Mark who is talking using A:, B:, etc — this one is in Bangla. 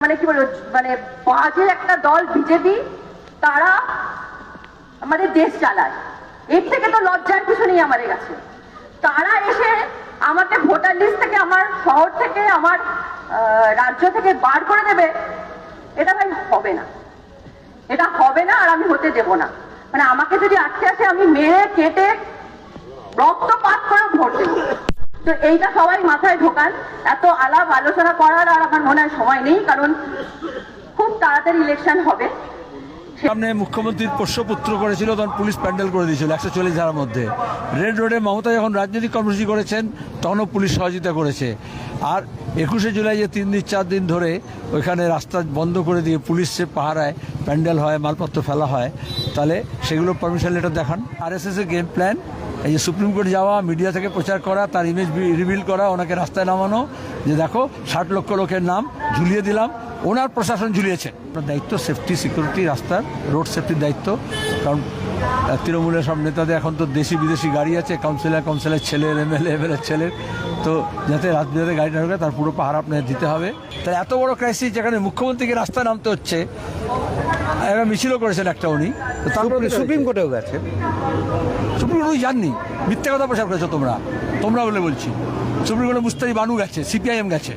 A: মানে কি বলবো, মানে বাজে একটা দল বিজেপি, তারা আমাদের দেশ চালায়। এর থেকে তো লজ্জার কিছু নেই আমাদের কাছে। তারা এসে আমাকে ভোটার লিস্ট থেকে, আমার শহর থেকে, আমার রাজ্য থেকে বার করে দেবে, এটা ভাই হবে না, এটা হবে না, আর আমি হতে দেব না। মানে আমাকে যদি আটকে আসে, আমি মেরে কেটে রক্তপাত করে ভোট দেবো। তো এইটা সবাই মাথায় ঢোকান। এত আলাপ আলোচনা করার আর আমার মনে হয় সময় নেই, কারণ খুব তাড়াতাড়ি ইলেকশন হবে।
B: সামনে মুখ্যমন্ত্রীর পোষ্যপুত্র করেছিল, তখন পুলিশ প্যান্ডেল করে দিয়েছিল 140 ধারার মধ্যে। রেড রোডে মমতা যখন রাজনৈতিক কর্মসূচি করেছেন, তখনও পুলিশ সহযোগিতা করেছে। আর 21শে জুলাই যে 3 দিন 4 দিন ধরে ওইখানে রাস্তা বন্ধ করে দিয়ে পুলিশের পাহারায় প্যান্ডেল হয়, মালপত্র ফেলা হয়, তাহলে সেগুলো পারমিশন লেটার দেখান। আরএসএসের গেম প্ল্যান এই যে সুপ্রিম কোর্ট যাওয়া, মিডিয়া থেকে প্রচার করা, তার ইমেজ রিভিল করা, ওনাকে রাস্তায় নামানো, যে দেখো 60 লক্ষ লোকের নাম ঝুলিয়ে দিলাম, ওনার প্রশাসন ঝুলিয়েছে। আপনার দায়িত্ব সেফটি, সিকিউরিটি, রাস্তার রোড সেফটির দায়িত্ব। কারণ তৃণমূলের সব নেতাদের এখন তো দেশি বিদেশি গাড়ি আছে, কাউন্সিলর ছেলের, এমএলএ ছেলের, তো যাতে রাত বিরাতে গাড়িটা ঢোকে তার পুরো পাহারা আপনাকে দিতে হবে। তাই এত বড় ক্রাইসিস, যেখানে মুখ্যমন্ত্রীকে রাস্তায় নামতে হচ্ছে, এবার মিছিলও করেছেন একটা উনি,
C: তারপরে সুপ্রিম কোর্টেও গেছে।
B: সুপ্রিম কোর্ট জাননি, মিথ্যা কথা প্রচার করেছো তোমরা বলে বলছি। সুপ্রিম কোর্টে মুস্তারি বানু গেছে, সিপিআইএম গেছে।